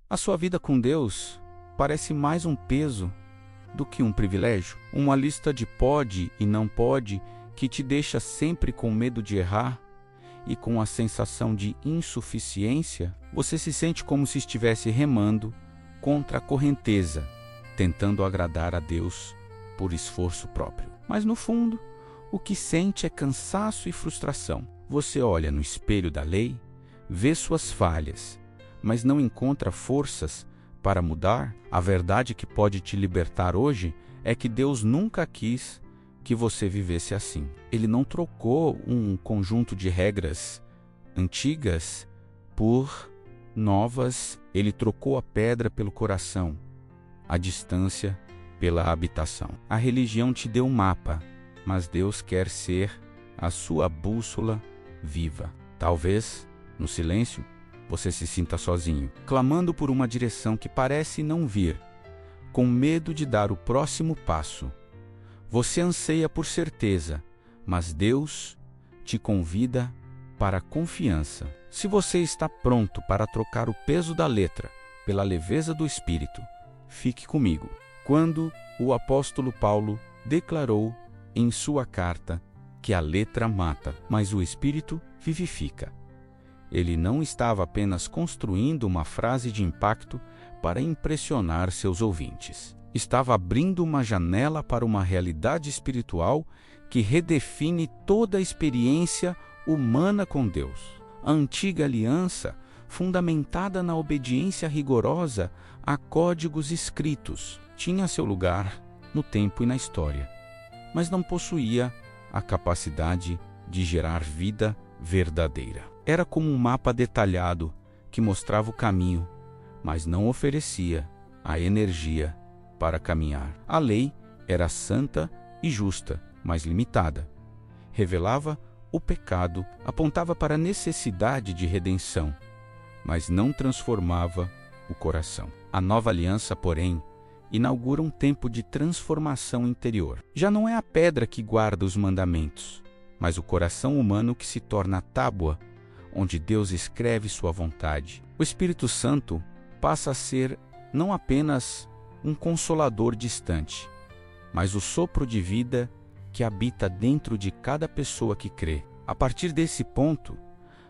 A sua vida com Deus parece mais um peso do que um privilégio, uma lista de pode e não pode que te deixa sempre com medo de errar e com a sensação de insuficiência. Você se sente como se estivesse remando contra a correnteza, tentando agradar a Deus por esforço próprio. Mas no fundo, o que sente é cansaço e frustração. Você olha no espelho da lei, vê suas falhas, mas não encontra forças para mudar. A verdade que pode te libertar hoje é que Deus nunca quis que você vivesse assim. Ele não trocou um conjunto de regras antigas por novas. Ele trocou a pedra pelo coração, a distância pela habitação. A religião te deu um mapa, mas Deus quer ser a sua bússola viva. Talvez, no silêncio, você se sinta sozinho, clamando por uma direção que parece não vir, com medo de dar o próximo passo. Você anseia por certeza, mas Deus te convida para a confiança. Se você está pronto para trocar o peso da letra pela leveza do Espírito, fique comigo. Quando o apóstolo Paulo declarou em sua carta que a letra mata, mas o Espírito vivifica, ele não estava apenas construindo uma frase de impacto para impressionar seus ouvintes. Estava abrindo uma janela para uma realidade espiritual que redefine toda a experiência humana com Deus. A antiga aliança, fundamentada na obediência rigorosa a códigos escritos, tinha seu lugar no tempo e na história, mas não possuía a capacidade de gerar vida verdadeira. Era como um mapa detalhado que mostrava o caminho, mas não oferecia a energia para caminhar. A lei era santa e justa, mas limitada. Revelava o pecado, apontava para a necessidade de redenção, mas não transformava o coração. A nova aliança, porém, inaugura um tempo de transformação interior. Já não é a pedra que guarda os mandamentos, mas o coração humano que se torna a tábua onde Deus escreve sua vontade. O Espírito Santo passa a ser não apenas um consolador distante, mas o sopro de vida que habita dentro de cada pessoa que crê. A partir desse ponto,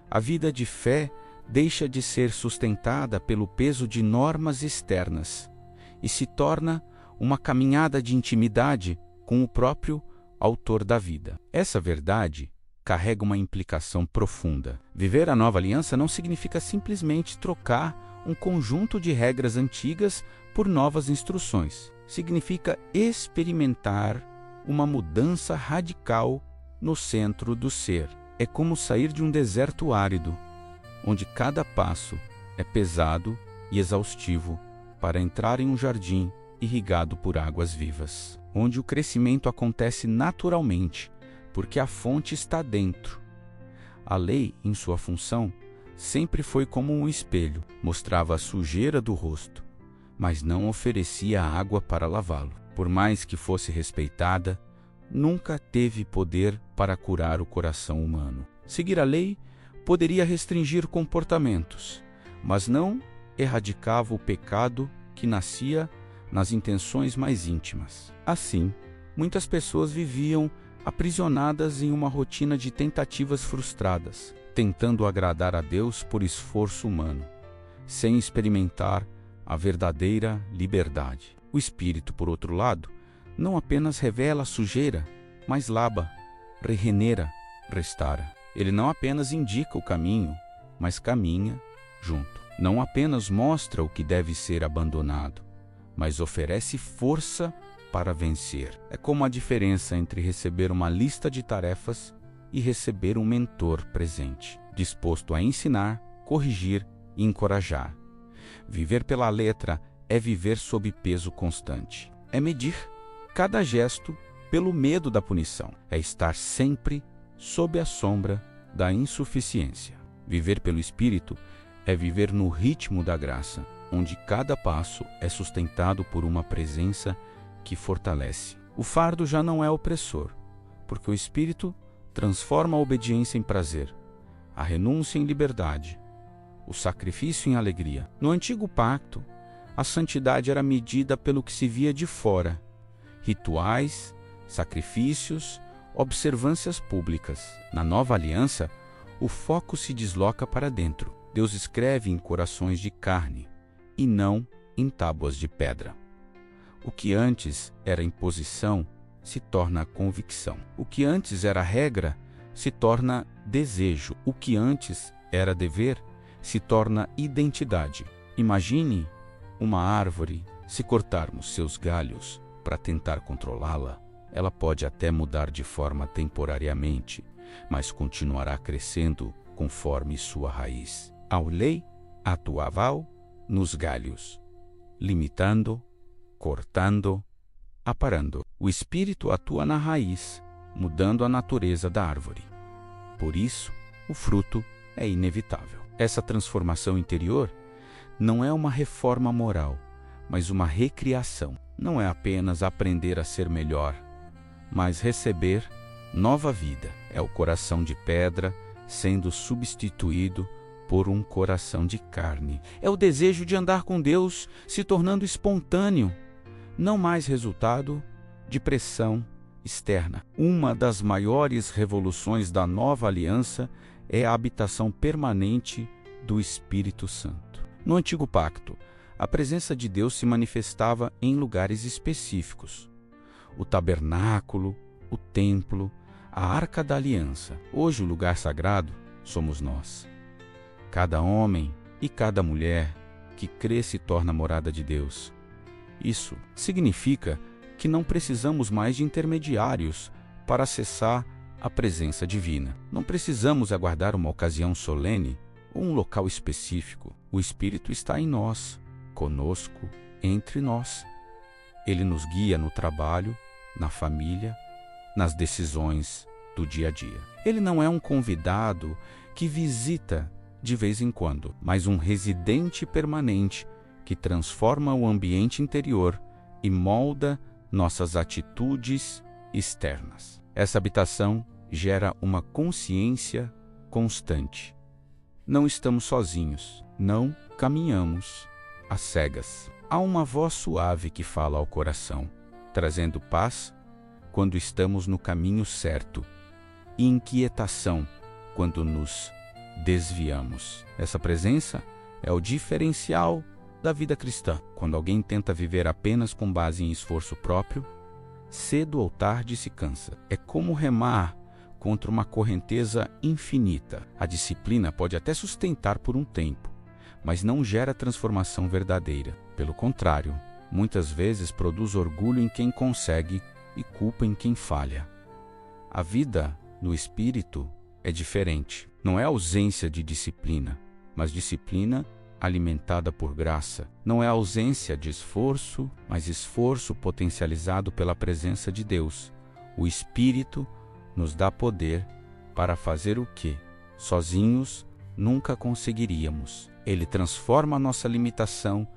a vida de fé deixa de ser sustentada pelo peso de normas externas e se torna uma caminhada de intimidade com o próprio autor da vida. Essa verdade carrega uma implicação profunda. Viver a nova aliança não significa simplesmente trocar um conjunto de regras antigas por novas instruções. Significa experimentar uma mudança radical no centro do ser. É como sair de um deserto árido, onde cada passo é pesado e exaustivo, para entrar em um jardim irrigado por águas vivas, onde o crescimento acontece naturalmente, porque a fonte está dentro. A lei, em sua função, sempre foi como um espelho, mostrava a sujeira do rosto, mas não oferecia água para lavá-lo. Por mais que fosse respeitada, nunca teve poder para curar o coração humano. Seguir a lei poderia restringir comportamentos, mas não erradicava o pecado que nascia nas intenções mais íntimas. Assim, muitas pessoas viviam aprisionadas em uma rotina de tentativas frustradas, tentando agradar a Deus por esforço humano, sem experimentar a verdadeira liberdade. O Espírito, por outro lado, não apenas revela a sujeira, mas lava, regenera, restaura. Ele não apenas indica o caminho, mas caminha junto. Não apenas mostra o que deve ser abandonado, mas oferece força para vencer. É como a diferença entre receber uma lista de tarefas e receber um mentor presente, disposto a ensinar, corrigir e encorajar. Viver pela letra é viver sob peso constante. É medir cada gesto pelo medo da punição. É estar sempre sob a sombra da insuficiência. Viver pelo Espírito é viver no ritmo da graça, onde cada passo é sustentado por uma presença que fortalece. O fardo já não é opressor, porque o Espírito transforma a obediência em prazer, a renúncia em liberdade o sacrifício em alegria. No antigo pacto, a santidade era medida pelo que se via de fora: rituais, sacrifícios, observâncias públicas. Na nova aliança, o foco se desloca para dentro. Deus escreve em corações de carne e não em tábuas de pedra. O que antes era imposição se torna convicção. O que antes era regra se torna desejo. O que antes era dever se torna identidade. Imagine uma árvore. Se cortarmos seus galhos para tentar controlá-la, ela pode até mudar de forma temporariamente, mas continuará crescendo conforme sua raiz. A lei atuava nos galhos, limitando, cortando, aparando. O Espírito atua na raiz, mudando a natureza da árvore. Por isso, o fruto é inevitável. Essa transformação interior não é uma reforma moral, mas uma recriação. Não é apenas aprender a ser melhor, mas receber nova vida. É o coração de pedra sendo substituído por um coração de carne. É o desejo de andar com Deus se tornando espontâneo, não mais resultado de pressão externa. Uma das maiores revoluções da nova aliança é a habitação permanente do Espírito Santo. No antigo pacto, a presença de Deus se manifestava em lugares específicos: o tabernáculo, o templo, a arca da aliança. Hoje o lugar sagrado somos nós. Cada homem e cada mulher que crê se torna morada de Deus. Isso significa que não precisamos mais de intermediários para acessar a presença divina. Não precisamos aguardar uma ocasião solene ou um local específico. O Espírito está em nós, conosco, entre nós. Ele nos guia no trabalho, na família, nas decisões do dia a dia. Ele não é um convidado que visita de vez em quando, mas um residente permanente que transforma o ambiente interior e molda nossas atitudes externas. Essa habitação gera uma consciência constante. Não estamos sozinhos, não caminhamos às cegas. Há uma voz suave que fala ao coração, trazendo paz quando estamos no caminho certo e inquietação quando nos desviamos. Essa presença é o diferencial da vida cristã. Quando alguém tenta viver apenas com base em esforço próprio, cedo ou tarde se cansa. É como remar contra uma correnteza infinita. A disciplina pode até sustentar por um tempo, mas não gera transformação verdadeira. Pelo contrário, muitas vezes produz orgulho em quem consegue e culpa em quem falha. A vida no Espírito é diferente. Não é ausência de disciplina, mas disciplina alimentada por graça. Não é ausência de esforço, mas esforço potencializado pela presença de Deus. O Espírito nos dá poder para fazer o que, sozinhos, nunca conseguiríamos. Ele transforma a nossa limitação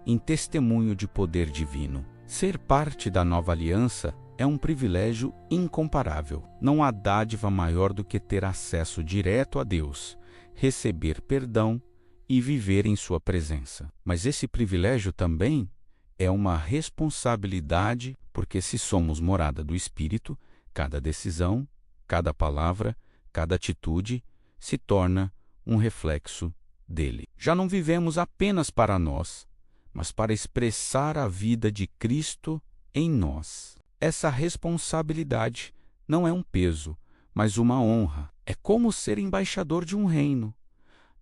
em testemunho de poder divino. Ser parte da nova aliança é um privilégio incomparável. Não há dádiva maior do que ter acesso direto a Deus, receber perdão e viver em sua presença. Mas esse privilégio também é uma responsabilidade, porque se somos morada do Espírito, cada decisão, cada palavra, cada atitude se torna um reflexo dele. Já não vivemos apenas para nós, mas para expressar a vida de Cristo em nós. Essa responsabilidade não é um peso, mas uma honra. É como ser embaixador de um reino.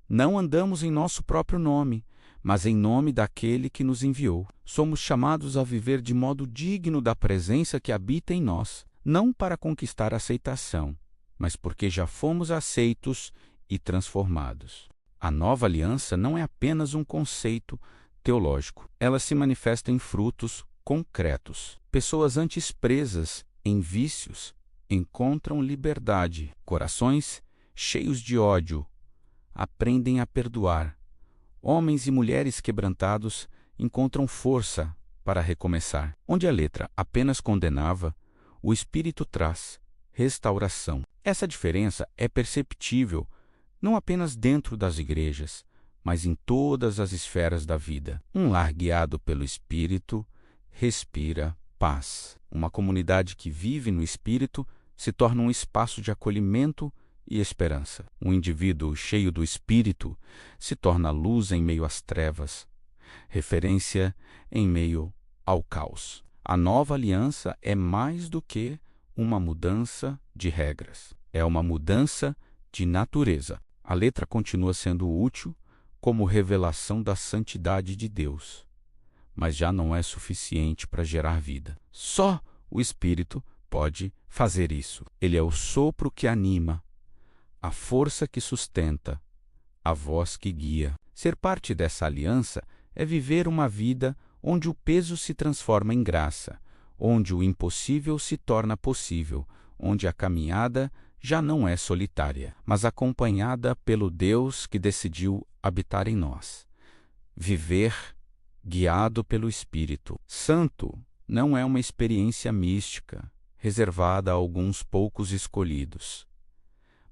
Não andamos em nosso próprio nome, mas em nome daquele que nos enviou. Somos chamados a viver de modo digno da presença que habita em nós, não para conquistar aceitação, mas porque já fomos aceitos e transformados. A nova aliança não é apenas um conceito teológico. Ela se manifesta em frutos concretos. Pessoas antes presas em vícios encontram liberdade. Corações cheios de ódio aprendem a perdoar. Homens e mulheres quebrantados encontram força para recomeçar. Onde a letra apenas condenava, o Espírito traz restauração. Essa diferença é perceptível não apenas dentro das igrejas, mas em todas as esferas da vida. Um lar guiado pelo Espírito respira paz. Uma comunidade que vive no Espírito se torna um espaço de acolhimento e esperança. Um indivíduo cheio do Espírito se torna luz em meio às trevas, referência em meio ao caos. A nova aliança é mais do que uma mudança de regras. É uma mudança de natureza. A letra continua sendo útil como revelação da santidade de Deus, mas já não é suficiente para gerar vida. Só o Espírito pode fazer isso. Ele é o sopro que anima, a força que sustenta, a voz que guia. Ser parte dessa aliança é viver uma vida onde o peso se transforma em graça, onde o impossível se torna possível, onde a caminhada já não é solitária, mas acompanhada pelo Deus que decidiu habitar em nós. Viver guiado pelo Espírito Santo não é uma experiência mística, reservada a alguns poucos escolhidos,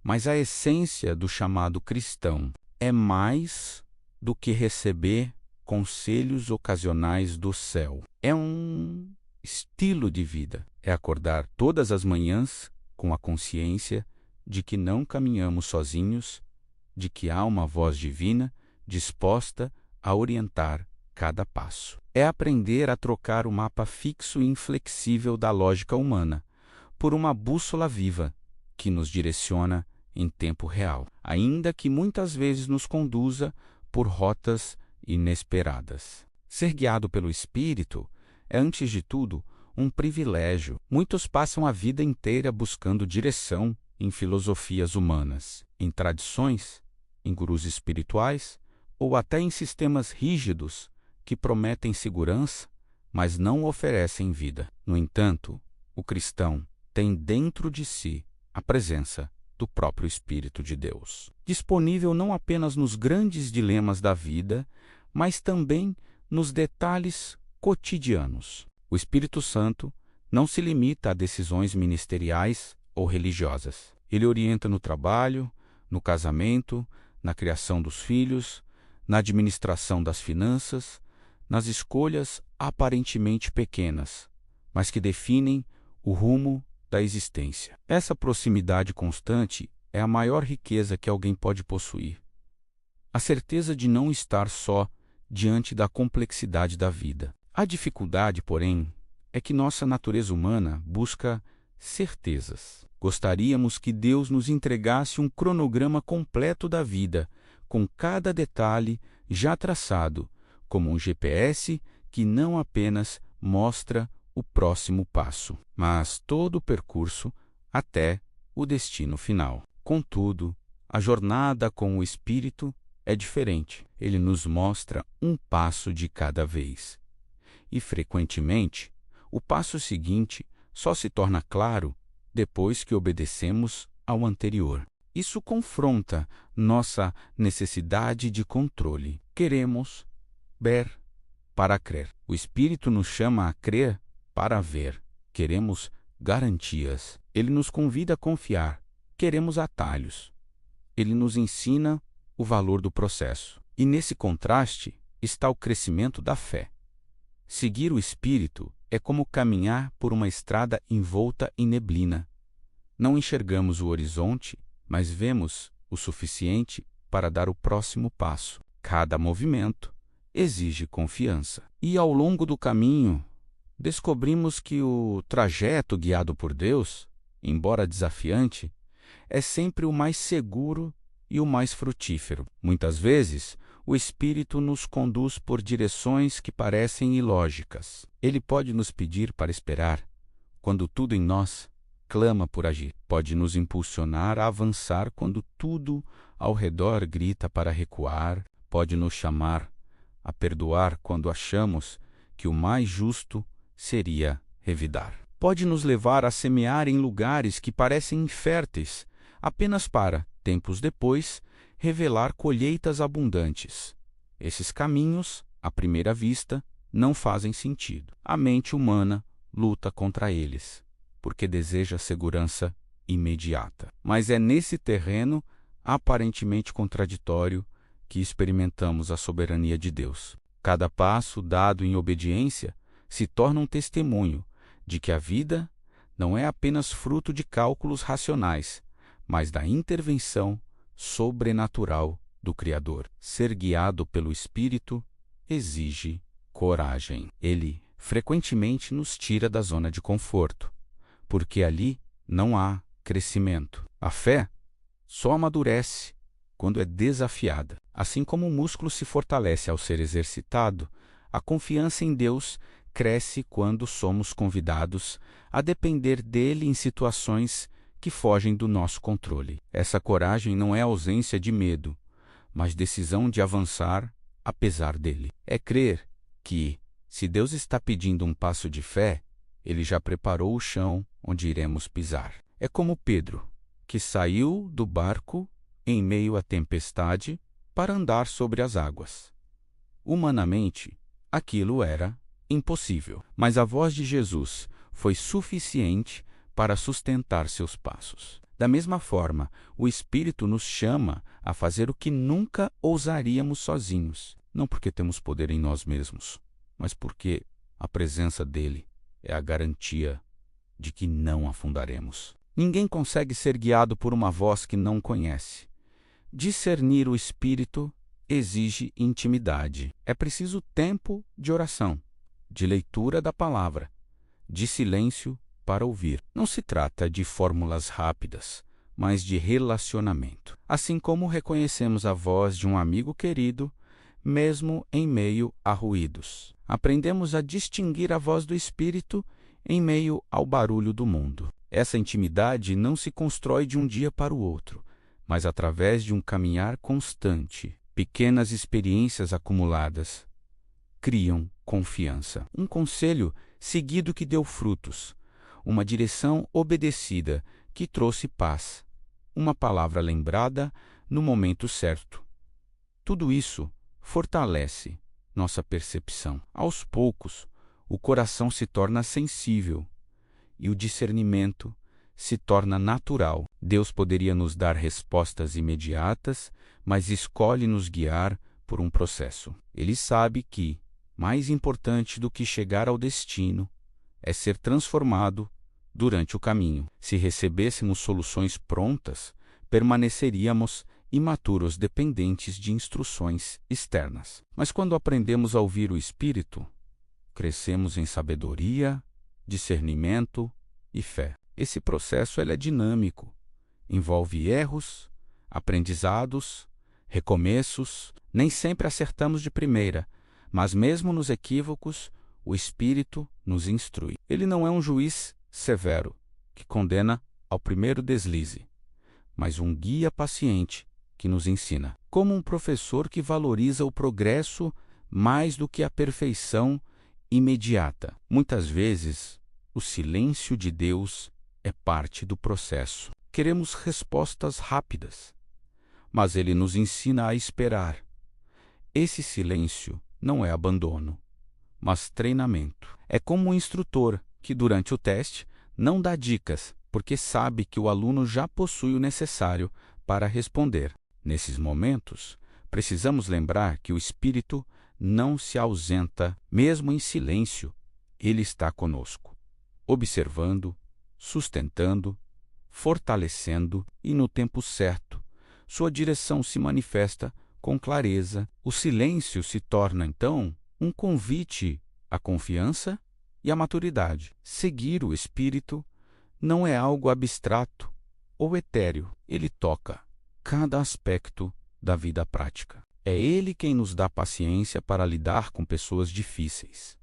mas a essência do chamado cristão é mais do que receber conselhos ocasionais do céu. É um estilo de vida. É acordar todas as manhãs com a consciência de que não caminhamos sozinhos, de que há uma voz divina disposta a orientar cada passo. É aprender a trocar o mapa fixo e inflexível da lógica humana por uma bússola viva que nos direciona em tempo real, ainda que muitas vezes nos conduza por rotas inesperadas. Ser guiado pelo Espírito é, antes de tudo, um privilégio. Muitos passam a vida inteira buscando direção em filosofias humanas, em tradições, em gurus espirituais ou até em sistemas rígidos que prometem segurança, mas não oferecem vida. No entanto, o cristão tem dentro de si a presença do próprio Espírito de Deus, disponível não apenas nos grandes dilemas da vida, mas também nos detalhes cotidianos. O Espírito Santo não se limita a decisões ministeriais ou religiosas. Ele orienta no trabalho, no casamento, na criação dos filhos, na administração das finanças, nas escolhas aparentemente pequenas, mas que definem o rumo da existência. Essa proximidade constante é a maior riqueza que alguém pode possuir. A certeza de não estar só diante da complexidade da vida. A dificuldade, porém, é que nossa natureza humana busca certezas. Gostaríamos que Deus nos entregasse um cronograma completo da vida, com cada detalhe já traçado, como um GPS que não apenas mostra o próximo passo, mas todo o percurso até o destino final. Contudo, a jornada com o Espírito é diferente. Ele nos mostra um passo de cada vez. E, frequentemente, o passo seguinte só se torna claro depois que obedecemos ao anterior. Isso confronta nossa necessidade de controle. Queremos ver para crer. O Espírito nos chama a crer para ver. Queremos garantias. Ele nos convida a confiar. Queremos atalhos. Ele nos ensina o valor do processo. E nesse contraste está o crescimento da fé. Seguir o Espírito é como caminhar por uma estrada envolta em neblina. Não enxergamos o horizonte, mas vemos o suficiente para dar o próximo passo. Cada movimento exige confiança. E ao longo do caminho, descobrimos que o trajeto guiado por Deus, embora desafiante, é sempre o mais seguro e o mais frutífero. Muitas vezes, o Espírito nos conduz por direções que parecem ilógicas. Ele pode nos pedir para esperar, quando tudo em nós clama por agir. Pode nos impulsionar a avançar quando tudo ao redor grita para recuar. Pode nos chamar a perdoar quando achamos que o mais justo seria revidar. Pode nos levar a semear em lugares que parecem inférteis, apenas para, tempos depois, revelar colheitas abundantes. Esses caminhos, à primeira vista, não fazem sentido. A mente humana luta contra eles, porque deseja segurança imediata. Mas é nesse terreno, aparentemente contraditório, que experimentamos a soberania de Deus. Cada passo dado em obediência se torna um testemunho de que a vida não é apenas fruto de cálculos racionais, mas da intervenção sobrenatural do Criador. Ser guiado pelo Espírito exige coragem. Ele frequentemente nos tira da zona de conforto, porque ali não há crescimento. A fé só amadurece quando é desafiada. Assim como o músculo se fortalece ao ser exercitado, a confiança em Deus cresce quando somos convidados a depender dele em situações que fogem do nosso controle. Essa coragem não é ausência de medo, mas decisão de avançar apesar dele. É crer que, se Deus está pedindo um passo de fé, ele já preparou o chão onde iremos pisar. É como Pedro, que saiu do barco em meio à tempestade para andar sobre as águas. Humanamente, aquilo era impossível, mas a voz de Jesus foi suficiente para sustentar seus passos. Da mesma forma, o Espírito nos chama a fazer o que nunca ousaríamos sozinhos, não porque temos poder em nós mesmos, mas porque a presença dele é a garantia de que não afundaremos. Ninguém consegue ser guiado por uma voz que não conhece. Discernir o Espírito exige intimidade. É preciso tempo de oração, de leitura da palavra, de silêncio para ouvir. Não se trata de fórmulas rápidas, mas de relacionamento. Assim como reconhecemos a voz de um amigo querido, mesmo em meio a ruídos. Aprendemos a distinguir a voz do Espírito em meio ao barulho do mundo. Essa intimidade não se constrói de um dia para o outro, mas através de um caminhar constante. Pequenas experiências acumuladas criam confiança. Um conselho seguido que deu frutos. Uma direção obedecida que trouxe paz. Uma palavra lembrada no momento certo. Tudo isso fortalece nossa percepção. Aos poucos, o coração se torna sensível e o discernimento se torna natural. Deus poderia nos dar respostas imediatas, mas escolhe nos guiar por um processo. Ele sabe que, mais importante do que chegar ao destino, é ser transformado durante o caminho. Se recebêssemos soluções prontas, permaneceríamos imaturos dependentes de instruções externas. Mas quando aprendemos a ouvir o Espírito, crescemos em sabedoria, discernimento e fé. Esse processo é dinâmico, envolve erros, aprendizados, recomeços. Nem sempre acertamos de primeira, mas mesmo nos equívocos, o Espírito nos instrui. Ele não é um juiz severo, que condena ao primeiro deslize, mas um guia paciente que nos ensina. Como um professor que valoriza o progresso mais do que a perfeição imediata. Muitas vezes, o silêncio de Deus é parte do processo. Queremos respostas rápidas, mas ele nos ensina a esperar. Esse silêncio não é abandono, mas treinamento. É como um instrutor que, durante o teste, não dá dicas, porque sabe que o aluno já possui o necessário para responder. Nesses momentos, precisamos lembrar que o Espírito não se ausenta, mesmo em silêncio. Ele está conosco, observando, sustentando, fortalecendo e, no tempo certo, sua direção se manifesta com clareza. O silêncio se torna, então, um convite à confiança e à maturidade. Seguir o Espírito não é algo abstrato ou etéreo. Ele toca cada aspecto da vida prática. É Ele quem nos dá paciência para lidar com pessoas difíceis.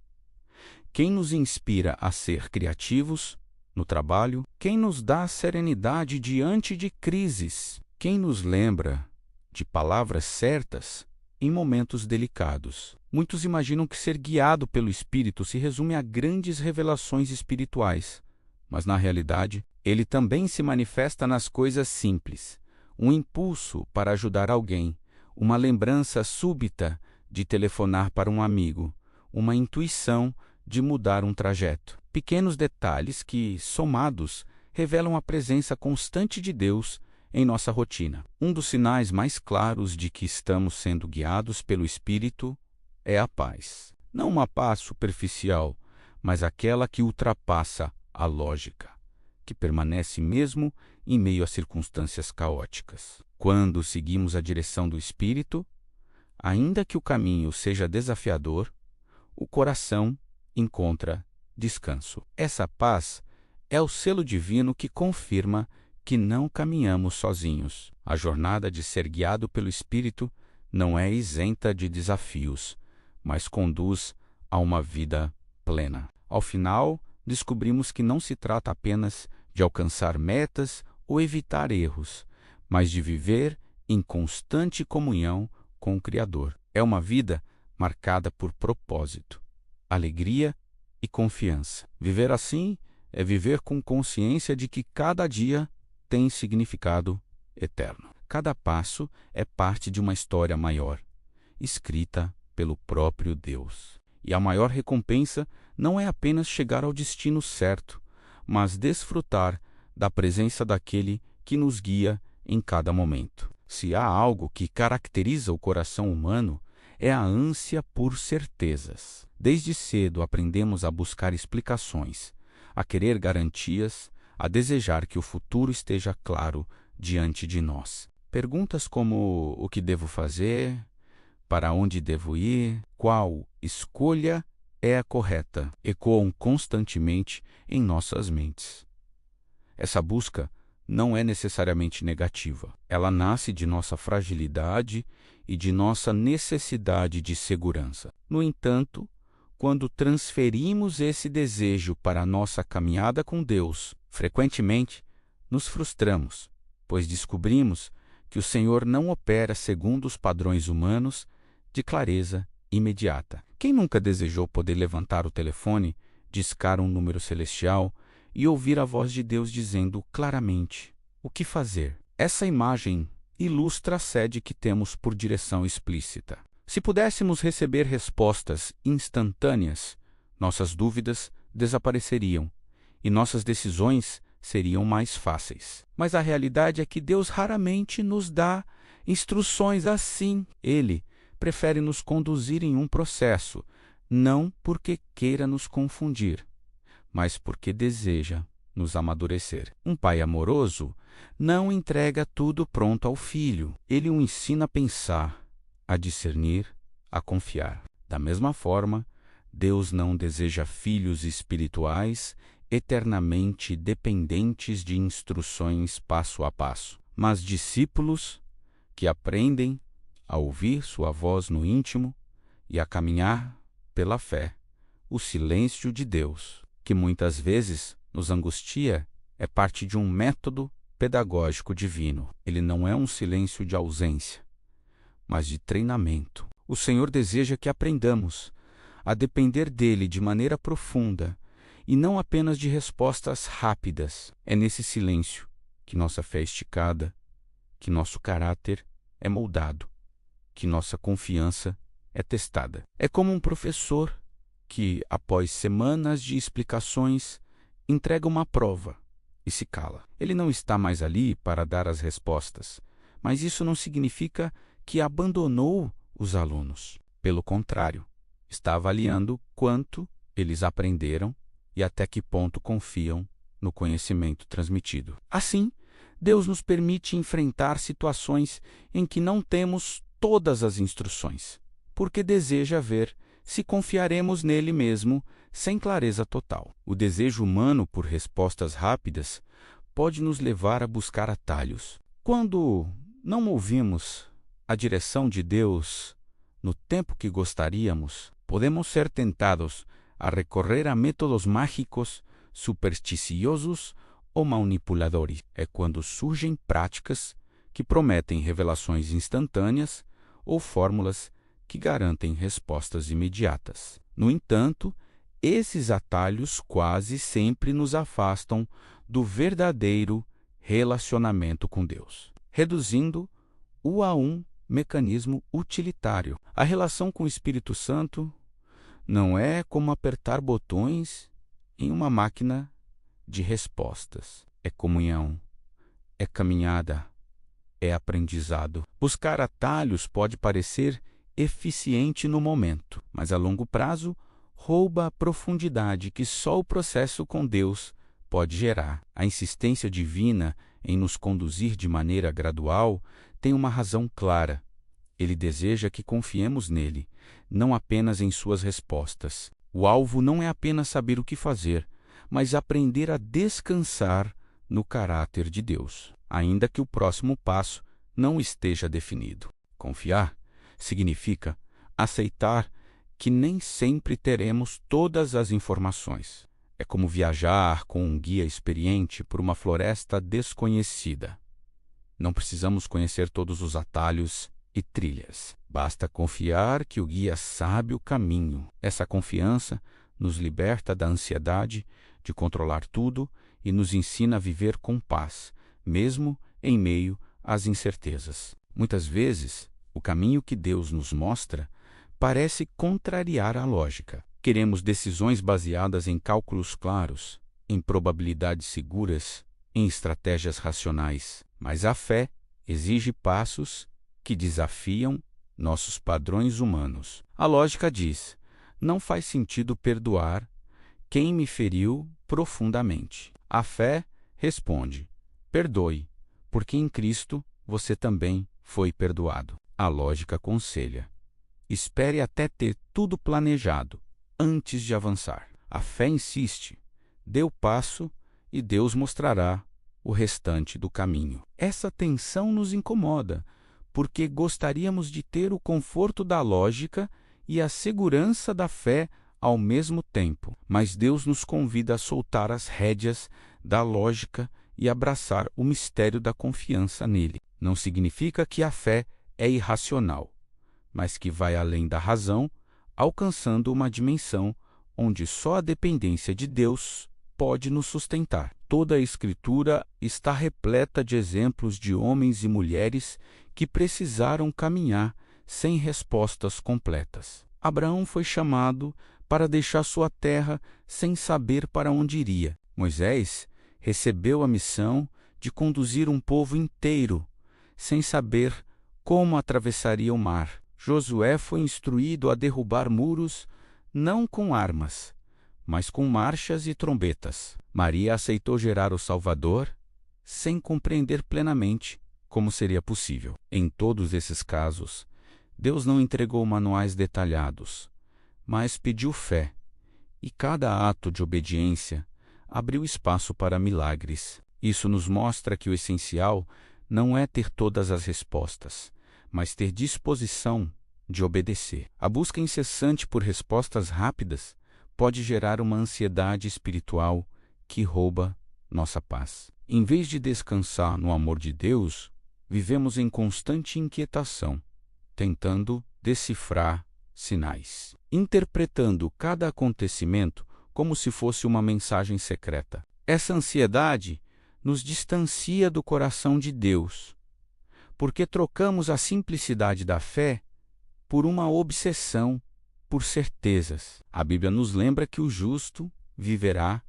Quem nos inspira a ser criativos no trabalho, quem nos dá serenidade diante de crises, quem nos lembra de palavras certas em momentos delicados. Muitos imaginam que ser guiado pelo Espírito se resume a grandes revelações espirituais, mas na realidade, ele também se manifesta nas coisas simples. Um impulso para ajudar alguém, uma lembrança súbita de telefonar para um amigo, uma intuição de mudar um trajeto. Pequenos detalhes que, somados, revelam a presença constante de Deus em nossa rotina. Um dos sinais mais claros de que estamos sendo guiados pelo Espírito é a paz. Não uma paz superficial, mas aquela que ultrapassa a lógica, que permanece mesmo em meio a circunstâncias caóticas. Quando seguimos a direção do Espírito, ainda que o caminho seja desafiador, o coração encontra descanso. Essa paz é o selo divino que confirma que não caminhamos sozinhos. A jornada de ser guiado pelo Espírito não é isenta de desafios, mas conduz a uma vida plena. Ao final, descobrimos que não se trata apenas de alcançar metas ou evitar erros, mas de viver em constante comunhão com o Criador. É uma vida marcada por propósito, alegria e confiança. Viver assim é viver com consciência de que cada dia tem significado eterno. Cada passo é parte de uma história maior, escrita pelo próprio Deus. E a maior recompensa não é apenas chegar ao destino certo, mas desfrutar da presença daquele que nos guia em cada momento. Se há algo que caracteriza o coração humano, é a ânsia por certezas. Desde cedo aprendemos a buscar explicações, a querer garantias, a desejar que o futuro esteja claro diante de nós. Perguntas como o que devo fazer, para onde devo ir, qual escolha é a correta, ecoam constantemente em nossas mentes. Essa busca não é necessariamente negativa. Ela nasce de nossa fragilidade e de nossa necessidade de segurança. No entanto, quando transferimos esse desejo para a nossa caminhada com Deus, frequentemente nos frustramos, pois descobrimos que o Senhor não opera segundo os padrões humanos de clareza imediata. Quem nunca desejou poder levantar o telefone, discar um número celestial e ouvir a voz de Deus dizendo claramente o que fazer? Essa imagem ilustra a sede que temos por direção explícita. Se pudéssemos receber respostas instantâneas, nossas dúvidas desapareceriam e nossas decisões seriam mais fáceis. Mas a realidade é que Deus raramente nos dá instruções assim. Ele prefere nos conduzir em um processo, não porque queira nos confundir, mas porque deseja nos amadurecer. Um pai amoroso não entrega tudo pronto ao filho. Ele o ensina a pensar, a discernir, a confiar. Da mesma forma, Deus não deseja filhos espirituais eternamente dependentes de instruções passo a passo, mas discípulos que aprendem a ouvir sua voz no íntimo e a caminhar pela fé. O silêncio de Deus, que muitas vezes nos angustia, é parte de um método pedagógico divino. Ele não é um silêncio de ausência, mas de treinamento. O Senhor deseja que aprendamos a depender dele de maneira profunda e não apenas de respostas rápidas. É nesse silêncio que nossa fé é esticada, que nosso caráter é moldado, que nossa confiança é testada. É como um professor que, após semanas de explicações, entrega uma prova e se cala. Ele não está mais ali para dar as respostas, mas isso não significa que abandonou os alunos. Pelo contrário, está avaliando quanto eles aprenderam e até que ponto confiam no conhecimento transmitido. Assim, Deus nos permite enfrentar situações em que não temos todas as instruções, porque deseja ver se confiaremos nele mesmo sem clareza total. O desejo humano por respostas rápidas pode nos levar a buscar atalhos. Quando não ouvimos a direção de Deus no tempo que gostaríamos, podemos ser tentados a recorrer a métodos mágicos, supersticiosos ou manipuladores. É quando surgem práticas que prometem revelações instantâneas ou fórmulas que garantem respostas imediatas. No entanto, esses atalhos quase sempre nos afastam do verdadeiro relacionamento com Deus, reduzindo-o a um mecanismo utilitário. A relação com o Espírito Santo não é como apertar botões em uma máquina de respostas. É comunhão, é caminhada é aprendizado. Buscar atalhos pode parecer eficiente no momento, mas a longo prazo rouba a profundidade que só o processo com Deus pode gerar. A insistência divina em nos conduzir de maneira gradual tem uma razão clara. Ele deseja que confiemos nele, não apenas em suas respostas. O alvo não é apenas saber o que fazer, mas aprender a descansar no caráter de Deus, ainda que o próximo passo não esteja definido. Confiar significa aceitar que nem sempre teremos todas as informações. É como viajar com um guia experiente por uma floresta desconhecida. Não precisamos conhecer todos os atalhos e trilhas. Basta confiar que o guia sabe o caminho. Essa confiança nos liberta da ansiedade de controlar tudo e nos ensina a viver com paz, mesmo em meio às incertezas. Muitas vezes, o caminho que Deus nos mostra parece contrariar a lógica. Queremos decisões baseadas em cálculos claros, em probabilidades seguras, em estratégias racionais. Mas a fé exige passos que desafiam nossos padrões humanos. A lógica diz: não faz sentido perdoar quem me feriu profundamente. A fé responde: perdoe, porque em Cristo você também foi perdoado. A lógica aconselha: espere até ter tudo planejado antes de avançar. A fé insiste: dê o passo e Deus mostrará o restante do caminho. Essa tensão nos incomoda, porque gostaríamos de ter o conforto da lógica e a segurança da fé ao mesmo tempo. Mas Deus nos convida a soltar as rédeas da lógica e abraçar o mistério da confiança nele. Não significa que a fé é irracional, mas que vai além da razão, alcançando uma dimensão onde só a dependência de Deus pode nos sustentar. Toda a Escritura está repleta de exemplos de homens e mulheres que precisaram caminhar sem respostas completas. Abraão foi chamado para deixar sua terra sem saber para onde iria. Moisés recebeu a missão de conduzir um povo inteiro, sem saber como atravessaria o mar. Josué foi instruído a derrubar muros não com armas, mas com marchas e trombetas. Maria aceitou gerar o Salvador sem compreender plenamente como seria possível. Em todos esses casos, Deus não entregou manuais detalhados, mas pediu fé, e cada ato de obediência abriu espaço para milagres. Isso nos mostra que o essencial não é ter todas as respostas, mas ter disposição de obedecer. A busca incessante por respostas rápidas pode gerar uma ansiedade espiritual que rouba nossa paz. Em vez de descansar no amor de Deus, vivemos em constante inquietação, tentando decifrar sinais, interpretando cada acontecimento como se fosse uma mensagem secreta. Essa ansiedade nos distancia do coração de Deus, porque trocamos a simplicidade da fé por uma obsessão por certezas. A Bíblia nos lembra que o justo viverá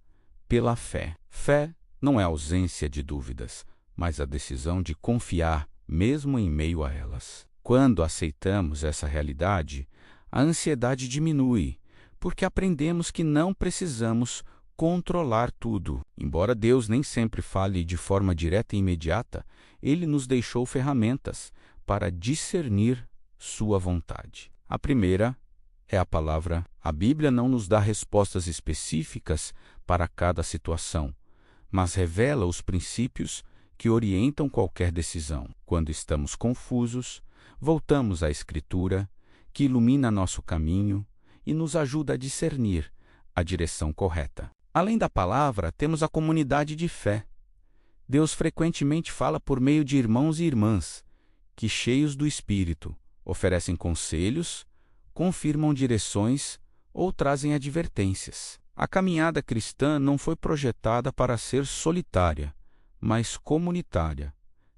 pela fé. Fé não é ausência de dúvidas, mas a decisão de confiar mesmo em meio a elas. Quando aceitamos essa realidade, a ansiedade diminui, porque aprendemos que não precisamos controlar tudo. Embora Deus nem sempre fale de forma direta e imediata, Ele nos deixou ferramentas para discernir sua vontade. A primeira é a palavra. A Bíblia não nos dá respostas específicas para cada situação, mas revela os princípios que orientam qualquer decisão. Quando estamos confusos, voltamos à Escritura, que ilumina nosso caminho e nos ajuda a discernir a direção correta. Além da palavra, temos a comunidade de fé. Deus frequentemente fala por meio de irmãos e irmãs, que, cheios do Espírito, oferecem conselhos, confirmam direções ou trazem advertências. A caminhada cristã não foi projetada para ser solitária, mas comunitária.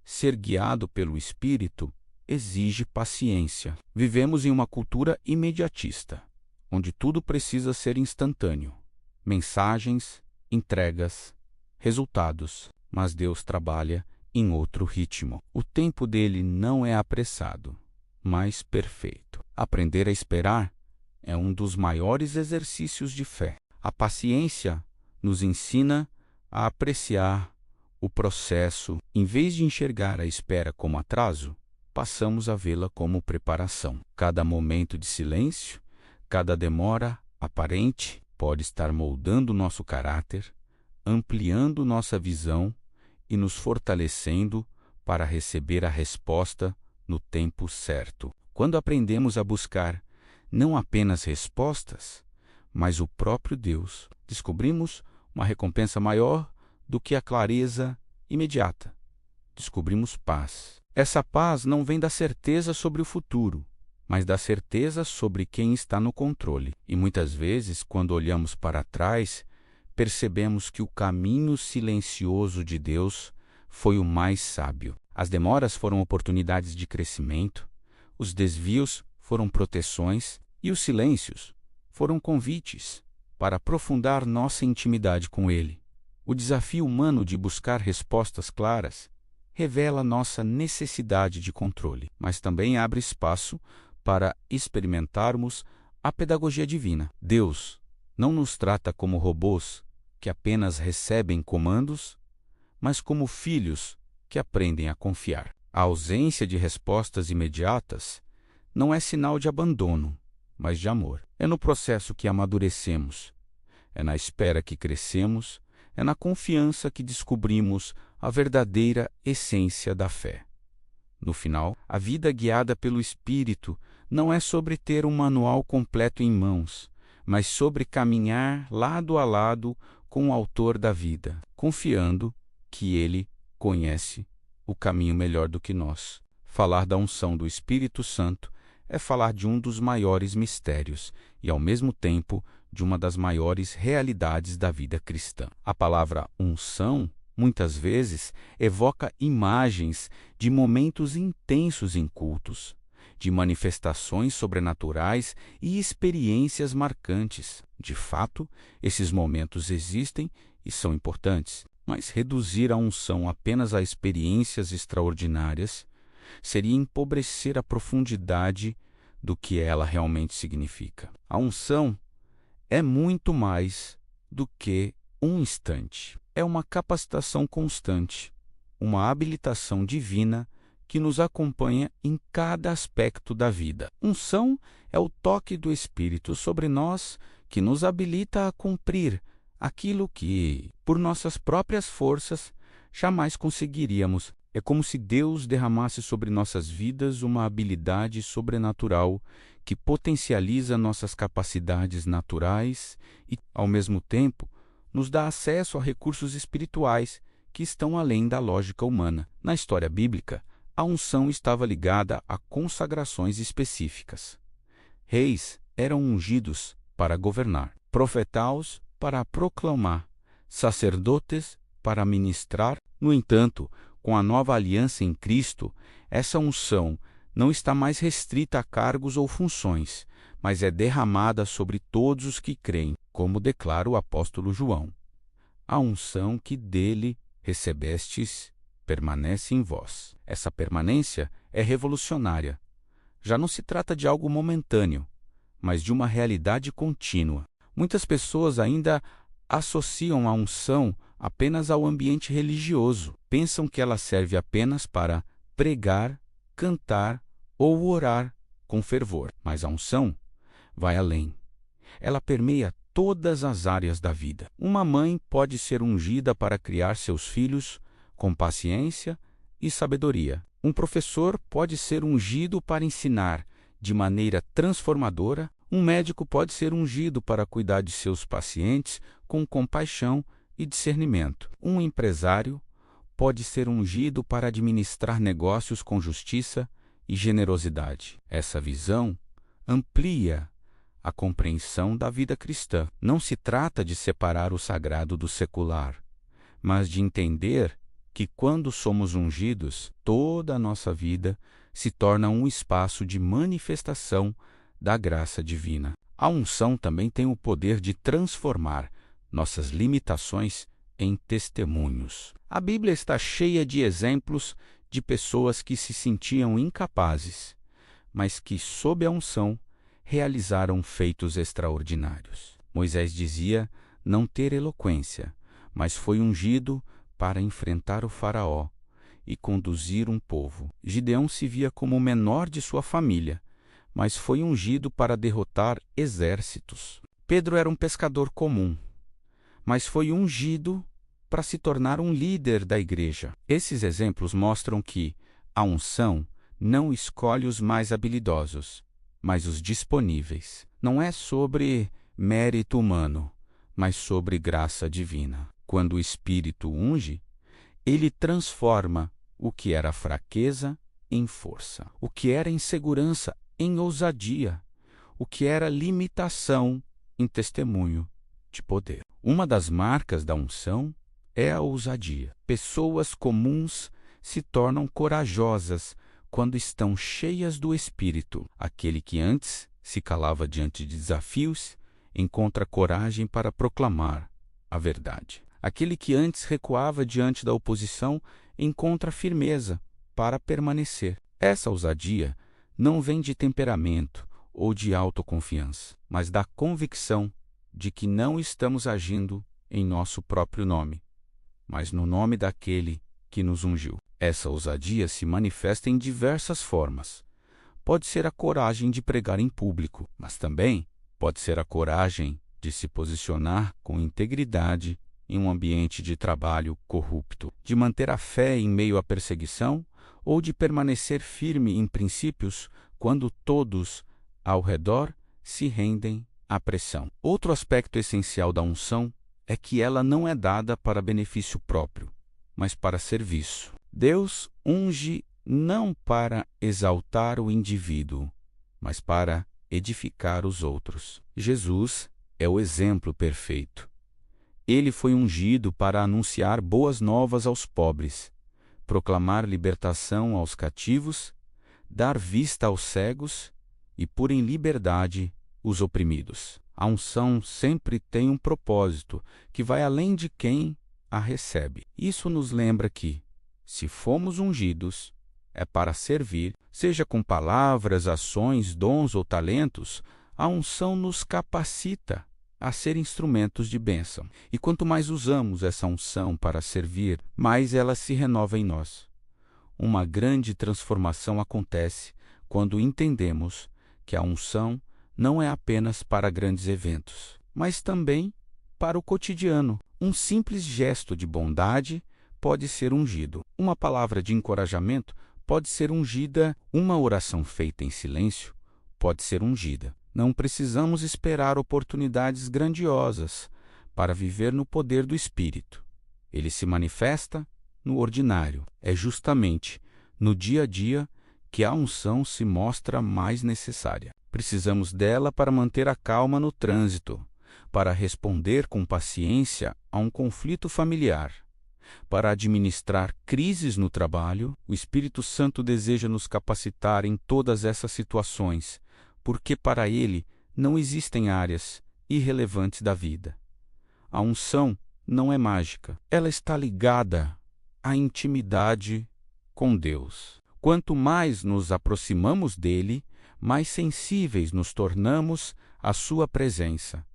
Ser guiado pelo Espírito exige paciência. Vivemos em uma cultura imediatista, onde tudo precisa ser instantâneo. Mensagens, entregas, resultados. Mas Deus trabalha em outro ritmo. O tempo dele não é apressado, mas perfeito. Aprender a esperar é um dos maiores exercícios de fé. A paciência nos ensina a apreciar o processo. Em vez de enxergar a espera como atraso, passamos a vê-la como preparação. Cada momento de silêncio, cada demora aparente, pode estar moldando nosso caráter, ampliando nossa visão e nos fortalecendo para receber a resposta no tempo certo. Quando aprendemos a buscar não apenas respostas, mas o próprio Deus, descobrimos uma recompensa maior do que a clareza imediata. Descobrimos paz. Essa paz não vem da certeza sobre o futuro, mas da certeza sobre quem está no controle. E muitas vezes, quando olhamos para trás, percebemos que o caminho silencioso de Deus foi o mais sábio. As demoras foram oportunidades de crescimento, os desvios foram proteções e os silêncios foram convites para aprofundar nossa intimidade com Ele. O desafio humano de buscar respostas claras revela nossa necessidade de controle, mas também abre espaço para experimentarmos a pedagogia divina. Deus não nos trata como robôs que apenas recebem comandos, mas como filhos que aprendem a confiar. A ausência de respostas imediatas não é sinal de abandono, mas de amor. É no processo que amadurecemos, é na espera que crescemos, é na confiança que descobrimos a verdadeira essência da fé. No final, a vida guiada pelo Espírito não é sobre ter um manual completo em mãos, mas sobre caminhar lado a lado com o autor da vida, confiando que Ele conhece o caminho melhor do que nós. Falar da unção do Espírito Santo é falar de um dos maiores mistérios e, ao mesmo tempo, de uma das maiores realidades da vida cristã. A palavra unção, muitas vezes, evoca imagens de momentos intensos em cultos, de manifestações sobrenaturais e experiências marcantes. De fato, esses momentos existem e são importantes, mas reduzir a unção apenas a experiências extraordinárias seria empobrecer a profundidade do que ela realmente significa. A unção é muito mais do que um instante. É uma capacitação constante, uma habilitação divina que nos acompanha em cada aspecto da vida. Unção é o toque do Espírito sobre nós que nos habilita a cumprir aquilo que, por nossas próprias forças, jamais conseguiríamos. É como se Deus derramasse sobre nossas vidas uma habilidade sobrenatural que potencializa nossas capacidades naturais e, ao mesmo tempo, nos dá acesso a recursos espirituais que estão além da lógica humana. Na história bíblica, a unção estava ligada a consagrações específicas. Reis eram ungidos para governar, profetas para proclamar, sacerdotes para ministrar. No entanto, com a nova aliança em Cristo, essa unção não está mais restrita a cargos ou funções, mas é derramada sobre todos os que creem, como declara o apóstolo João. A unção que dele recebestes permanece em vós. Essa permanência é revolucionária. Já não se trata de algo momentâneo, mas de uma realidade contínua. Muitas pessoas ainda associam a unção apenas ao ambiente religioso. Pensam que ela serve apenas para pregar, cantar ou orar com fervor. Mas a unção vai além. Ela permeia todas as áreas da vida. Uma mãe pode ser ungida para criar seus filhos com paciência e sabedoria. Um professor pode ser ungido para ensinar de maneira transformadora. Um médico pode ser ungido para cuidar de seus pacientes com compaixão e discernimento. Um empresário pode ser ungido para administrar negócios com justiça e generosidade. Essa visão amplia a compreensão da vida cristã. Não se trata de separar o sagrado do secular, mas de entender que quando somos ungidos, toda a nossa vida se torna um espaço de manifestação da graça divina. A unção também tem o poder de transformar nossas limitações em testemunhos. A Bíblia está cheia de exemplos de pessoas que se sentiam incapazes, mas que, sob a unção, realizaram feitos extraordinários. Moisés dizia não ter eloquência, mas foi ungido para enfrentar o Faraó e conduzir um povo. Gideão se via como o menor de sua família, mas foi ungido para derrotar exércitos. Pedro era um pescador comum, mas foi ungido para se tornar um líder da igreja. Esses exemplos mostram que a unção não escolhe os mais habilidosos, mas os disponíveis. Não é sobre mérito humano, mas sobre graça divina. Quando o Espírito unge, ele transforma o que era fraqueza em força, o que era insegurança em ousadia, o que era limitação em testemunho de poder. Uma das marcas da unção é a ousadia. Pessoas comuns se tornam corajosas quando estão cheias do Espírito. Aquele que antes se calava diante de desafios encontra coragem para proclamar a verdade. Aquele que antes recuava diante da oposição encontra firmeza para permanecer. Essa ousadia não vem de temperamento ou de autoconfiança, mas da convicção de que não estamos agindo em nosso próprio nome, mas no nome daquele que nos ungiu. Essa ousadia se manifesta em diversas formas. Pode ser a coragem de pregar em público, mas também pode ser a coragem de se posicionar com integridade em um ambiente de trabalho corrupto, de manter a fé em meio à perseguição ou de permanecer firme em princípios quando todos ao redor se rendem à pressão. Outro aspecto essencial da unção é que ela não é dada para benefício próprio, mas para serviço. Deus unge não para exaltar o indivíduo, mas para edificar os outros. Jesus é o exemplo perfeito. Ele foi ungido para anunciar boas novas aos pobres, proclamar libertação aos cativos, dar vista aos cegos e pôr em liberdade os oprimidos. A unção sempre tem um propósito que vai além de quem a recebe. Isso nos lembra que, se fomos ungidos, é para servir, seja com palavras, ações, dons ou talentos. A unção nos capacita a ser instrumentos de bênção. E quanto mais usamos essa unção para servir, mais ela se renova em nós. Uma grande transformação acontece quando entendemos que a unção não é apenas para grandes eventos, mas também para o cotidiano. Um simples gesto de bondade pode ser ungido. Uma palavra de encorajamento pode ser ungida. Uma oração feita em silêncio pode ser ungida. Não precisamos esperar oportunidades grandiosas para viver no poder do Espírito. Ele se manifesta no ordinário. É justamente no dia a dia que a unção se mostra mais necessária. Precisamos dela para manter a calma no trânsito, para responder com paciência a um conflito familiar, para administrar crises no trabalho. O Espírito Santo deseja nos capacitar em todas essas situações, porque para ele não existem áreas irrelevantes da vida. A unção não é mágica, ela está ligada à intimidade com Deus. Quanto mais nos aproximamos dele, mais sensíveis nos tornamos à sua presença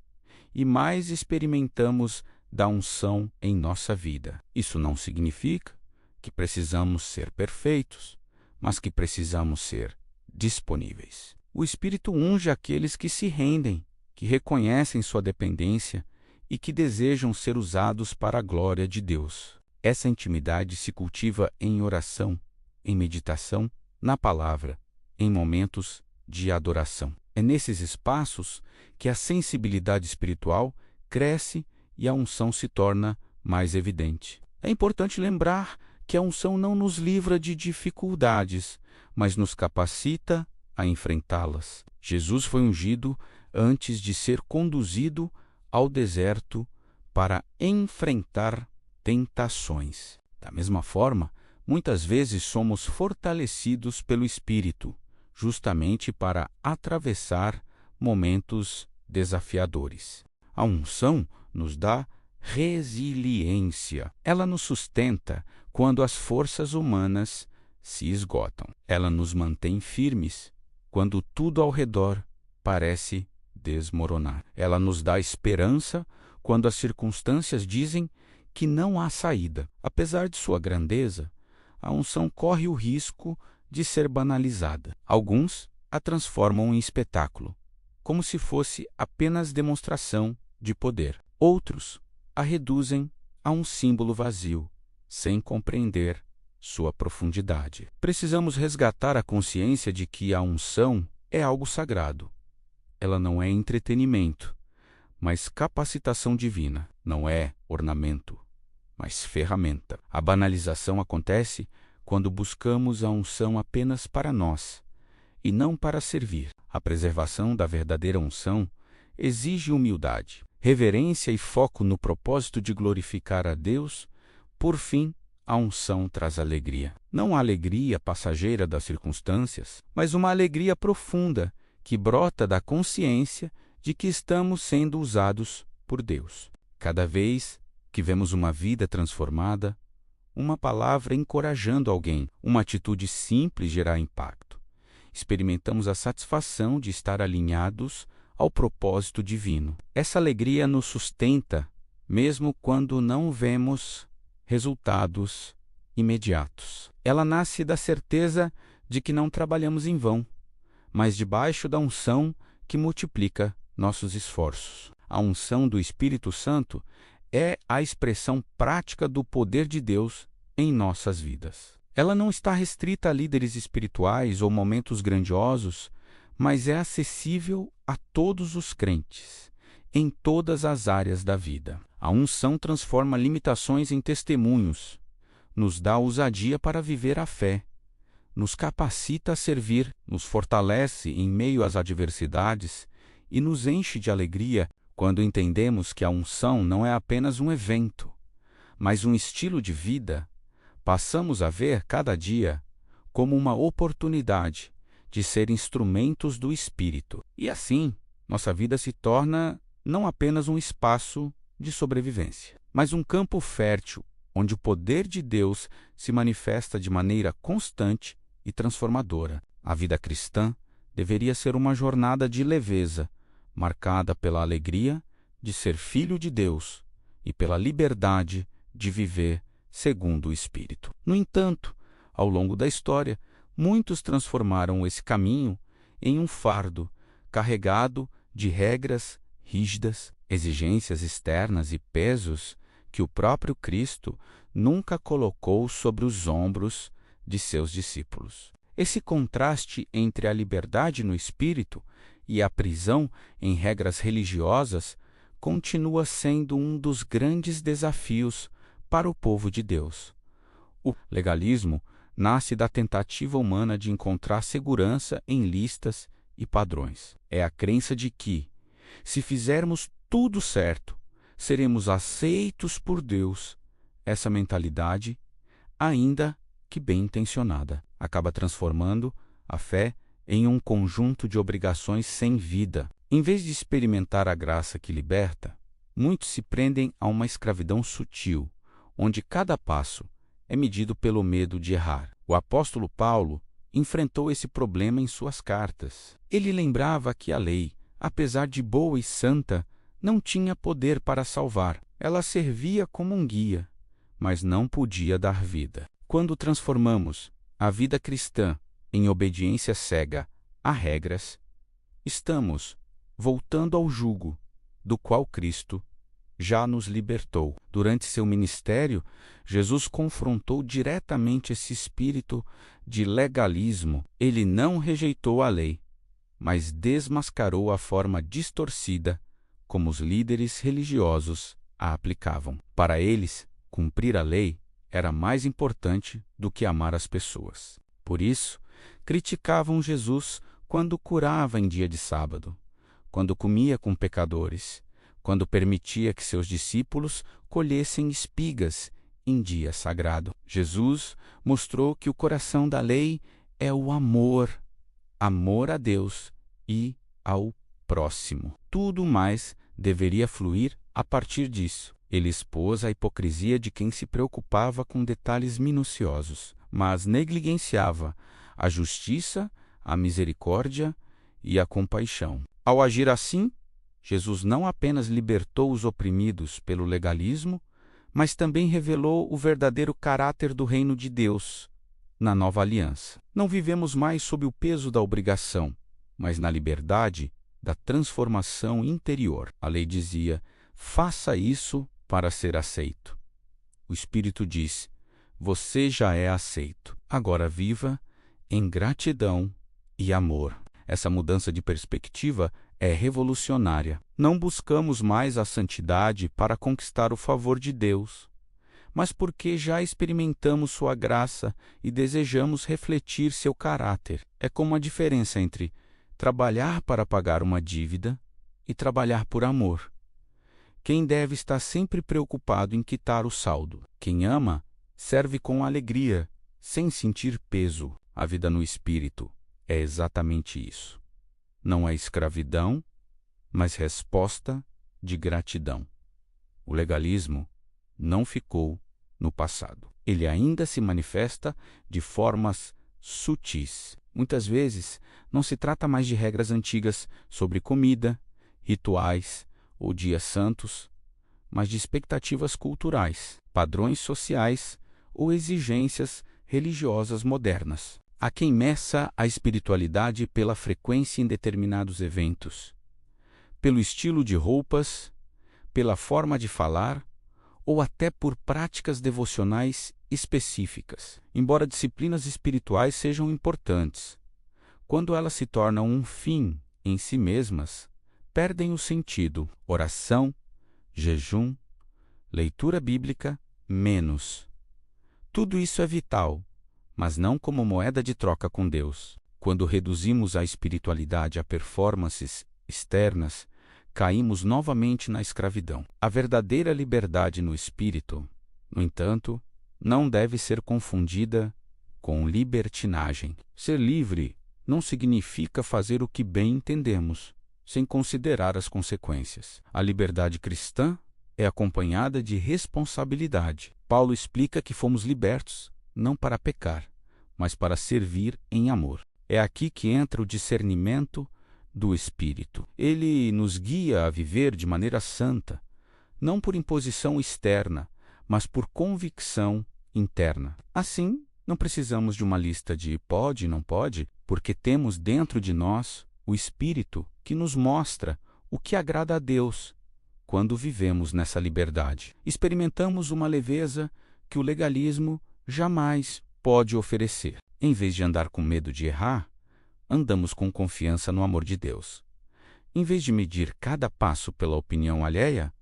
e mais experimentamos da unção em nossa vida. Isso não significa que precisamos ser perfeitos, mas que precisamos ser disponíveis. O Espírito unge aqueles que se rendem, que reconhecem sua dependência e que desejam ser usados para a glória de Deus. Essa intimidade se cultiva em oração, em meditação, na palavra, em momentos de adoração. É nesses espaços que a sensibilidade espiritual cresce e a unção se torna mais evidente. É importante lembrar que a unção não nos livra de dificuldades, mas nos capacita a enfrentá-las. Jesus foi ungido antes de ser conduzido ao deserto para enfrentar tentações. Da mesma forma, muitas vezes somos fortalecidos pelo Espírito, justamente para atravessar momentos desafiadores. A unção nos dá resiliência. Ela nos sustenta quando as forças humanas se esgotam. Ela nos mantém firmes quando tudo ao redor parece desmoronar. Ela nos dá esperança quando as circunstâncias dizem que não há saída. Apesar de sua grandeza, a unção corre o risco de ser banalizada. Alguns a transformam em espetáculo, como se fosse apenas demonstração de poder. Outros a reduzem a um símbolo vazio, sem compreender sua profundidade. Precisamos resgatar a consciência de que a unção é algo sagrado. Ela não é entretenimento, mas capacitação divina. Não é ornamento, mas ferramenta. A banalização acontece quando buscamos a unção apenas para nós e não para servir. A preservação da verdadeira unção exige humildade, reverência e foco no propósito de glorificar a Deus. Por fim, a unção traz alegria. Não a alegria passageira das circunstâncias, mas uma alegria profunda que brota da consciência de que estamos sendo usados por Deus. Cada vez que vemos uma vida transformada, uma palavra encorajando alguém, uma atitude simples gerar impacto, experimentamos a satisfação de estar alinhados ao propósito divino. Essa alegria nos sustenta, mesmo quando não vemos resultados imediatos. Ela nasce da certeza de que não trabalhamos em vão, mas debaixo da unção que multiplica nossos esforços. A unção do Espírito Santo é a expressão prática do poder de Deus em nossas vidas. Ela não está restrita a líderes espirituais ou momentos grandiosos, mas é acessível a todos os crentes, em todas as áreas da vida. A unção transforma limitações em testemunhos, nos dá ousadia para viver a fé, nos capacita a servir, nos fortalece em meio às adversidades e nos enche de alegria quando entendemos que a unção não é apenas um evento, mas um estilo de vida. Passamos a ver cada dia como uma oportunidade de ser instrumentos do Espírito. E assim, nossa vida se torna não apenas um espaço de sobrevivência, mas um campo fértil onde o poder de Deus se manifesta de maneira constante e transformadora. A vida cristã deveria ser uma jornada de leveza, marcada pela alegria de ser filho de Deus e pela liberdade de viver segundo o Espírito. No entanto, ao longo da história, muitos transformaram esse caminho em um fardo carregado de regras rígidas, exigências externas e pesos que o próprio Cristo nunca colocou sobre os ombros de seus discípulos. Esse contraste entre a liberdade no espírito e a prisão em regras religiosas continua sendo um dos grandes desafios para o povo de Deus. O legalismo nasce da tentativa humana de encontrar segurança em listas e padrões. É a crença de que, se fizermos tudo certo, seremos aceitos por Deus. Essa mentalidade, ainda que bem intencionada, acaba transformando a fé em um conjunto de obrigações sem vida. Em vez de experimentar a graça que liberta, muitos se prendem a uma escravidão sutil, onde cada passo é medido pelo medo de errar. O apóstolo Paulo enfrentou esse problema em suas cartas. Ele lembrava que a lei, apesar de boa e santa, não tinha poder para salvar. Ela servia como um guia, mas não podia dar vida. Quando transformamos a vida cristã em obediência cega a regras, estamos voltando ao jugo do qual Cristo já nos libertou. Durante seu ministério, Jesus confrontou diretamente esse espírito de legalismo. Ele não rejeitou a lei, mas desmascarou a forma distorcida como os líderes religiosos a aplicavam. Para eles, cumprir a lei era mais importante do que amar as pessoas. Por isso, criticavam Jesus quando curava em dia de sábado, quando comia com pecadores, quando permitia que seus discípulos colhessem espigas em dia sagrado. Jesus mostrou que o coração da lei é o amor a Deus e ao próximo. Tudo mais deveria fluir a partir disso. Ele expôs a hipocrisia de quem se preocupava com detalhes minuciosos, mas negligenciava a justiça, a misericórdia e a compaixão. Ao agir assim, Jesus não apenas libertou os oprimidos pelo legalismo, mas também revelou o verdadeiro caráter do reino de Deus na nova aliança. Não vivemos mais sob o peso da obrigação, mas na liberdade da transformação interior. A lei dizia: faça isso para ser aceito. O Espírito diz: você já é aceito. Agora viva em gratidão e amor. Essa mudança de perspectiva é revolucionária. Não buscamos mais a santidade para conquistar o favor de Deus, mas porque já experimentamos sua graça e desejamos refletir seu caráter. É como a diferença entre trabalhar para pagar uma dívida e trabalhar por amor. Quem deve estar sempre preocupado em quitar o saldo. Quem ama, serve com alegria, sem sentir peso. A vida no Espírito é exatamente isso. Não é escravidão, mas resposta de gratidão. O legalismo não ficou no passado. Ele ainda se manifesta de formas sutis. Muitas vezes, não se trata mais de regras antigas sobre comida, rituais ou dias santos, mas de expectativas culturais, padrões sociais ou exigências religiosas modernas. Há quem meça a espiritualidade pela frequência em determinados eventos, pelo estilo de roupas, pela forma de falar ou até por práticas devocionais específicas. Embora disciplinas espirituais sejam importantes, quando elas se tornam um fim em si mesmas, perdem o sentido. Oração, jejum, leitura bíblica, menos. Tudo isso é vital, mas não como moeda de troca com Deus. Quando reduzimos a espiritualidade a performances externas, caímos novamente na escravidão. A verdadeira liberdade no espírito, no entanto, não deve ser confundida com libertinagem. Ser livre não significa fazer o que bem entendemos, sem considerar as consequências. A liberdade cristã é acompanhada de responsabilidade. Paulo explica que fomos libertos não para pecar, mas para servir em amor. É aqui que entra o discernimento do Espírito. Ele nos guia a viver de maneira santa, não por imposição externa, mas por convicção interna. Assim, não precisamos de uma lista de pode e não pode, porque temos dentro de nós o Espírito que nos mostra o que agrada a Deus quando vivemos nessa liberdade. Experimentamos uma leveza que o legalismo jamais pode oferecer. Em vez de andar com medo de errar, andamos com confiança no amor de Deus. Em vez de medir cada passo pela opinião alheia,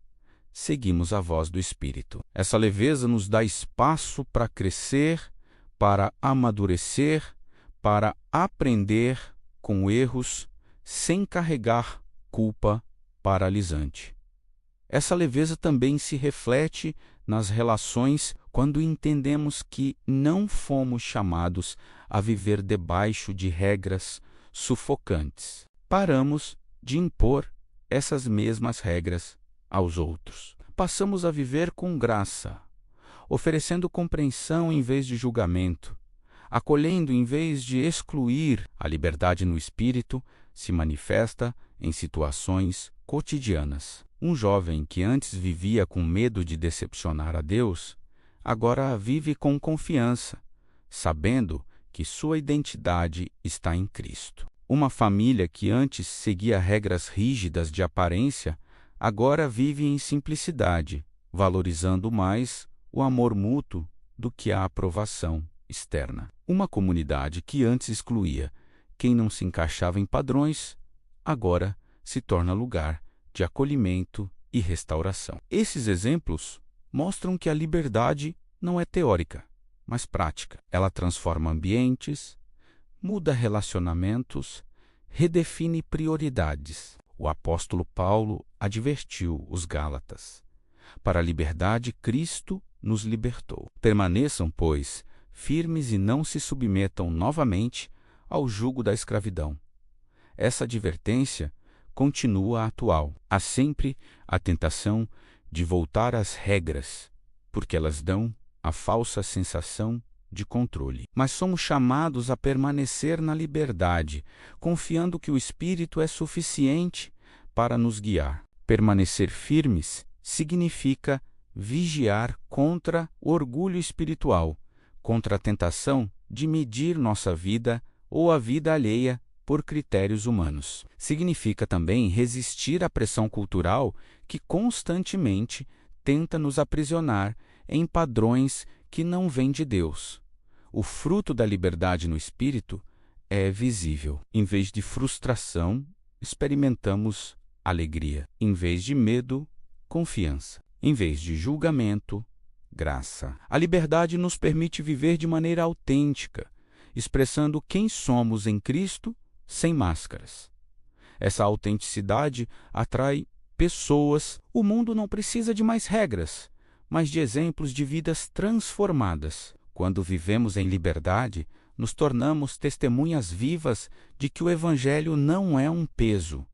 seguimos a voz do Espírito. Essa leveza nos dá espaço para crescer, para amadurecer, para aprender com erros, sem carregar culpa paralisante. Essa leveza também se reflete nas relações quando entendemos que não fomos chamados a viver debaixo de regras sufocantes. Paramos de impor essas mesmas regras aos outros. Passamos a viver com graça, oferecendo compreensão em vez de julgamento, acolhendo em vez de excluir. A liberdade no espírito se manifesta em situações cotidianas. Um jovem que antes vivia com medo de decepcionar a Deus, agora vive com confiança, sabendo que sua identidade está em Cristo. Uma família que antes seguia regras rígidas de aparência, agora vive em simplicidade, valorizando mais o amor mútuo do que a aprovação externa. Uma comunidade que antes excluía quem não se encaixava em padrões, agora se torna lugar de acolhimento e restauração. Esses exemplos mostram que a liberdade não é teórica, mas prática. Ela transforma ambientes, muda relacionamentos, redefine prioridades. O apóstolo Paulo advertiu os Gálatas: para a liberdade Cristo nos libertou. Permaneçam, pois, firmes e não se submetam novamente ao jugo da escravidão. Essa advertência continua atual. Há sempre a tentação de voltar às regras, porque elas dão a falsa sensação de controle. Mas somos chamados a permanecer na liberdade, confiando que o Espírito é suficiente para nos guiar. Permanecer firmes significa vigiar contra o orgulho espiritual, contra a tentação de medir nossa vida ou a vida alheia por critérios humanos. Significa também resistir à pressão cultural que constantemente tenta nos aprisionar em padrões que não vêm de Deus. O fruto da liberdade no espírito é visível. Em vez de frustração, experimentamos alegria. Em vez de medo, confiança. Em vez de julgamento, graça. A liberdade nos permite viver de maneira autêntica, expressando quem somos em Cristo sem máscaras. Essa autenticidade atrai pessoas. O mundo não precisa de mais regras, mas de exemplos de vidas transformadas. Quando vivemos em liberdade, nos tornamos testemunhas vivas de que o Evangelho não é um peso,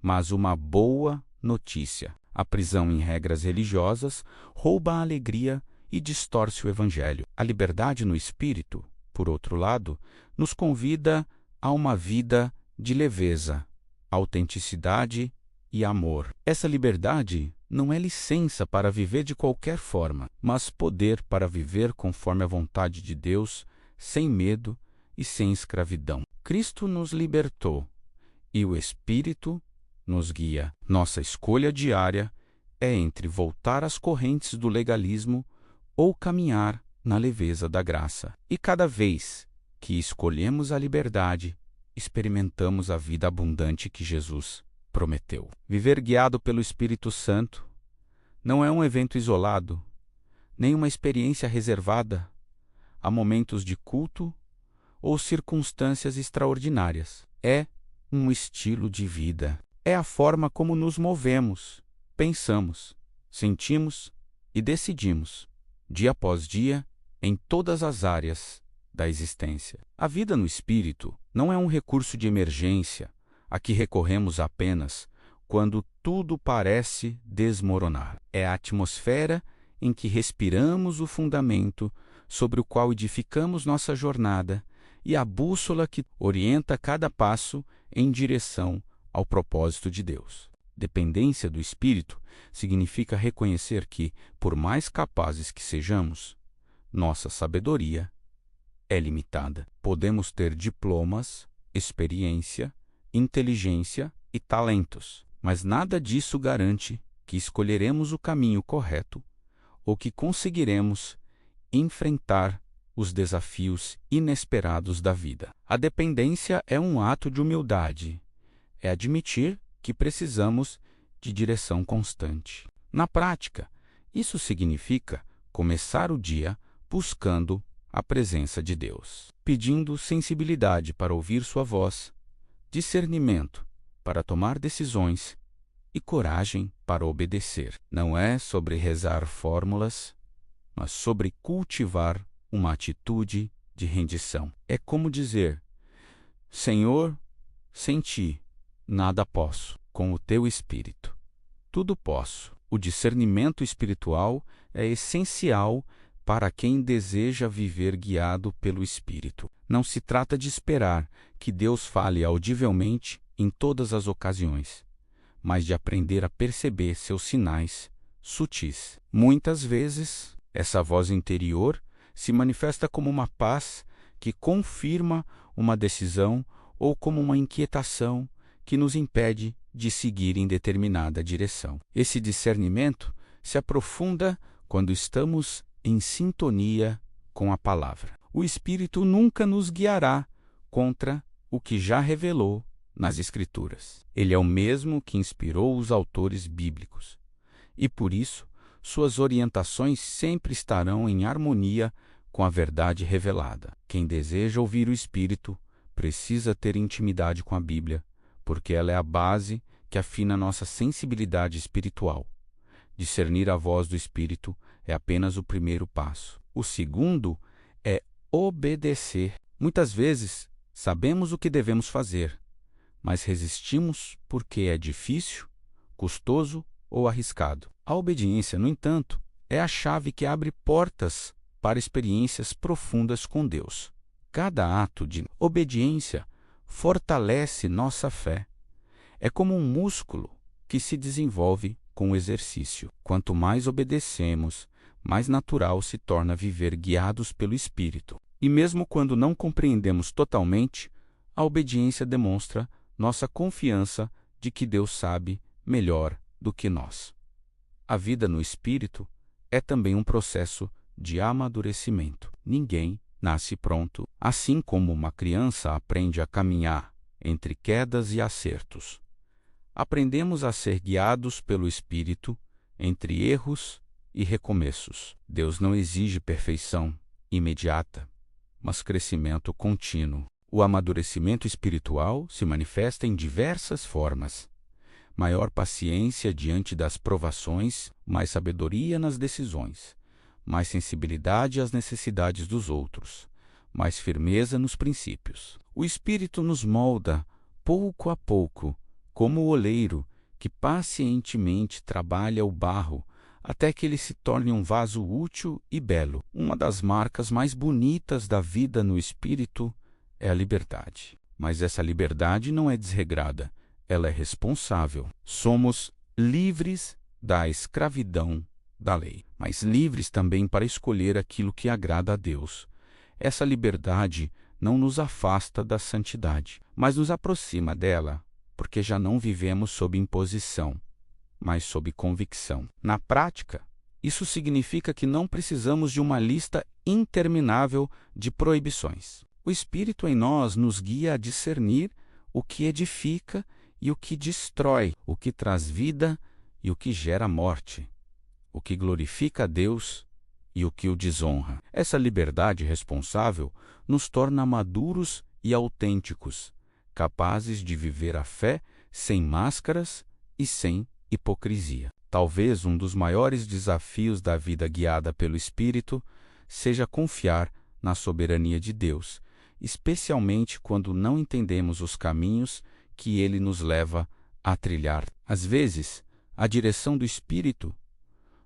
mas uma boa notícia. A prisão em regras religiosas rouba a alegria e distorce o Evangelho. A liberdade no espírito, por outro lado, nos convida a uma vida de leveza, autenticidade e amor. Essa liberdade não é licença para viver de qualquer forma, mas poder para viver conforme a vontade de Deus, sem medo e sem escravidão. Cristo nos libertou e o Espírito nos guia. Nossa escolha diária é entre voltar às correntes do legalismo ou caminhar na leveza da graça. E cada vez que escolhemos a liberdade, experimentamos a vida abundante que Jesus prometeu. Viver guiado pelo Espírito Santo não é um evento isolado, nem uma experiência reservada a momentos de culto ou circunstâncias extraordinárias. É um estilo de vida. É a forma como nos movemos, pensamos, sentimos e decidimos, dia após dia, em todas as áreas da existência. A vida no Espírito não é um recurso de emergência a que recorremos apenas quando tudo parece desmoronar. É a atmosfera em que respiramos o fundamento sobre o qual edificamos nossa jornada e a bússola que orienta cada passo em direção ao propósito de Deus. Dependência do Espírito significa reconhecer que, por mais capazes que sejamos, nossa sabedoria é limitada. Podemos ter diplomas, experiência, inteligência e talentos, mas nada disso garante que escolheremos o caminho correto ou que conseguiremos enfrentar os desafios inesperados da vida. A dependência é um ato de humildade. É admitir que precisamos de direção constante. Na prática, isso significa começar o dia buscando a presença de Deus, pedindo sensibilidade para ouvir sua voz, discernimento para tomar decisões e coragem para obedecer. Não é sobre rezar fórmulas, mas sobre cultivar uma atitude de rendição. É como dizer: Senhor, sem ti nada posso, com o teu Espírito tudo posso. O discernimento espiritual é essencial para quem deseja viver guiado pelo Espírito. Não se trata de esperar que Deus fale audivelmente em todas as ocasiões, mas de aprender a perceber seus sinais sutis. Muitas vezes, essa voz interior se manifesta como uma paz que confirma uma decisão ou como uma inquietação que nos impede de seguir em determinada direção. Esse discernimento se aprofunda quando estamos em sintonia com a palavra. O Espírito nunca nos guiará contra o que já revelou nas Escrituras. Ele é o mesmo que inspirou os autores bíblicos e, por isso, suas orientações sempre estarão em harmonia com a verdade revelada. Quem deseja ouvir o Espírito precisa ter intimidade com a Bíblia, porque ela é a base que afina nossa sensibilidade espiritual. Discernir a voz do Espírito é apenas o primeiro passo. O segundo é obedecer. Muitas vezes sabemos o que devemos fazer, mas resistimos porque é difícil, custoso ou arriscado. A obediência, no entanto, é a chave que abre portas para experiências profundas com Deus. Cada ato de obediência fortalece nossa fé. É como um músculo que se desenvolve com o exercício. Quanto mais obedecemos, mais natural se torna viver guiados pelo Espírito. E mesmo quando não compreendemos totalmente, a obediência demonstra nossa confiança de que Deus sabe melhor do que nós. A vida no Espírito é também um processo de amadurecimento. Ninguém nasce pronto, assim como uma criança aprende a caminhar entre quedas e acertos. Aprendemos a ser guiados pelo Espírito entre erros e recomeços. Deus não exige perfeição imediata, mas crescimento contínuo. O amadurecimento espiritual se manifesta em diversas formas. Maior paciência diante das provações, mais sabedoria nas decisões, mais sensibilidade às necessidades dos outros, mais firmeza nos princípios. O Espírito nos molda, pouco a pouco, como o oleiro que pacientemente trabalha o barro até que ele se torne um vaso útil e belo. Uma das marcas mais bonitas da vida no Espírito é a liberdade. Mas essa liberdade não é desregrada, ela é responsável. Somos livres da escravidão da lei, mas livres também para escolher aquilo que agrada a Deus. Essa liberdade não nos afasta da santidade, mas nos aproxima dela, porque já não vivemos sob imposição, mas sob convicção. Na prática, isso significa que não precisamos de uma lista interminável de proibições. O Espírito em nós nos guia a discernir o que edifica e o que destrói, o que traz vida e o que gera morte, o que glorifica a Deus e o que o desonra. Essa liberdade responsável nos torna maduros e autênticos, capazes de viver a fé sem máscaras e sem hipocrisia. Talvez um dos maiores desafios da vida guiada pelo Espírito seja confiar na soberania de Deus, especialmente quando não entendemos os caminhos que Ele nos leva a trilhar. Às vezes, a direção do Espírito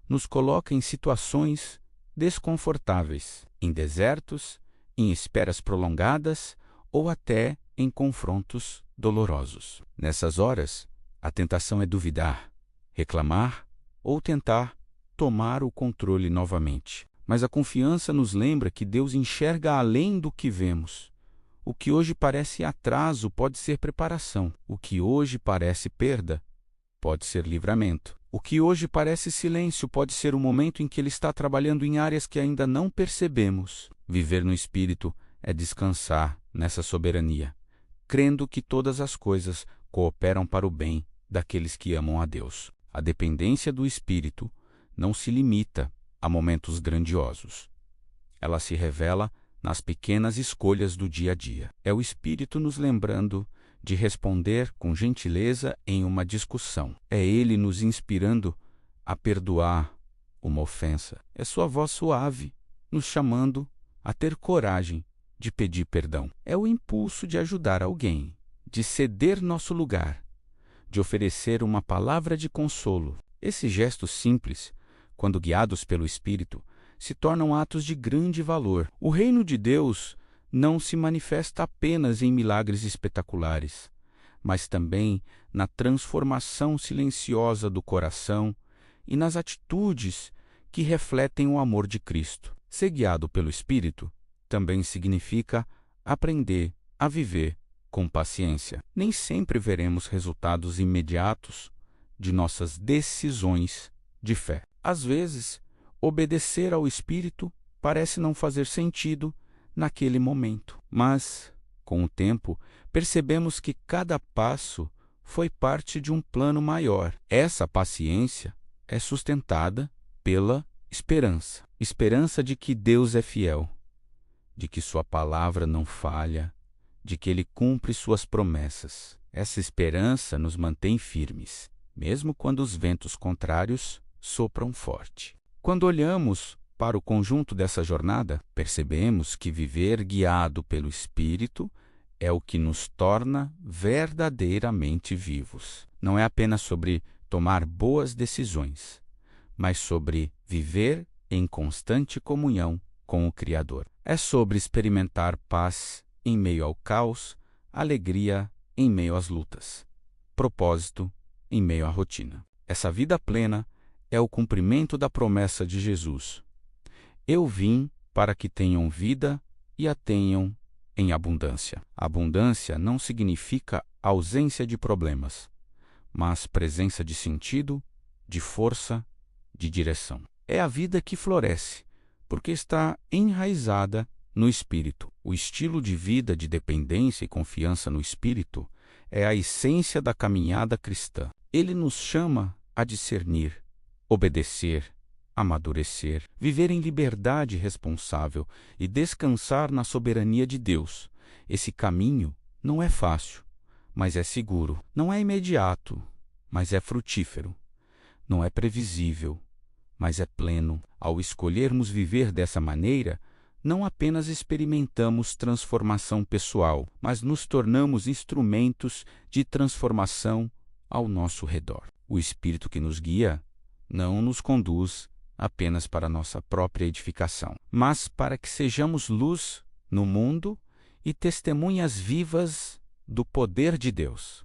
nos coloca em situações desconfortáveis, em desertos, em esperas prolongadas ou até em confrontos dolorosos. Nessas horas, a tentação é duvidar, reclamar ou tentar tomar o controle novamente. Mas a confiança nos lembra que Deus enxerga além do que vemos. O que hoje parece atraso pode ser preparação. O que hoje parece perda pode ser livramento. O que hoje parece silêncio pode ser o momento em que Ele está trabalhando em áreas que ainda não percebemos. Viver no Espírito é descansar nessa soberania, crendo que todas as coisas cooperam para o bem daqueles que amam a Deus. A dependência do Espírito não se limita a momentos grandiosos. Ela se revela nas pequenas escolhas do dia a dia. É o Espírito nos lembrando de responder com gentileza em uma discussão. É Ele nos inspirando a perdoar uma ofensa. É sua voz suave nos chamando a ter coragem de pedir perdão. É o impulso de ajudar alguém, de ceder nosso lugar, de oferecer uma palavra de consolo. Esses gestos simples, quando guiados pelo Espírito, se tornam atos de grande valor. O reino de Deus não se manifesta apenas em milagres espetaculares, mas também na transformação silenciosa do coração e nas atitudes que refletem o amor de Cristo. Ser guiado pelo Espírito também significa aprender a viver com paciência. Nem sempre veremos resultados imediatos de nossas decisões de fé. Às vezes, obedecer ao Espírito parece não fazer sentido naquele momento, mas, com o tempo, percebemos que cada passo foi parte de um plano maior. Essa paciência é sustentada pela esperança. Esperança de que Deus é fiel, de que sua palavra não falha, de que Ele cumpre suas promessas. Essa esperança nos mantém firmes, mesmo quando os ventos contrários sopram forte. Quando olhamos para o conjunto dessa jornada, percebemos que viver guiado pelo Espírito é o que nos torna verdadeiramente vivos. Não é apenas sobre tomar boas decisões, mas sobre viver em constante comunhão com o Criador. É sobre experimentar paz em meio ao caos, alegria em meio às lutas, propósito em meio à rotina. Essa vida plena é o cumprimento da promessa de Jesus: eu vim para que tenham vida e a tenham em abundância. Abundância não significa ausência de problemas, mas presença de sentido, de força, de direção. É a vida que floresce, porque está enraizada no Espírito. O estilo de vida de dependência e confiança no Espírito é a essência da caminhada cristã. Ele nos chama a discernir, obedecer, amadurecer, viver em liberdade responsável e descansar na soberania de Deus. Esse caminho não é fácil, mas é seguro. Não é imediato, mas é frutífero. Não é previsível, mas é pleno. Ao escolhermos viver dessa maneira, não apenas experimentamos transformação pessoal, mas nos tornamos instrumentos de transformação ao nosso redor. O Espírito que nos guia não nos conduz apenas para nossa própria edificação, mas para que sejamos luz no mundo e testemunhas vivas do poder de Deus.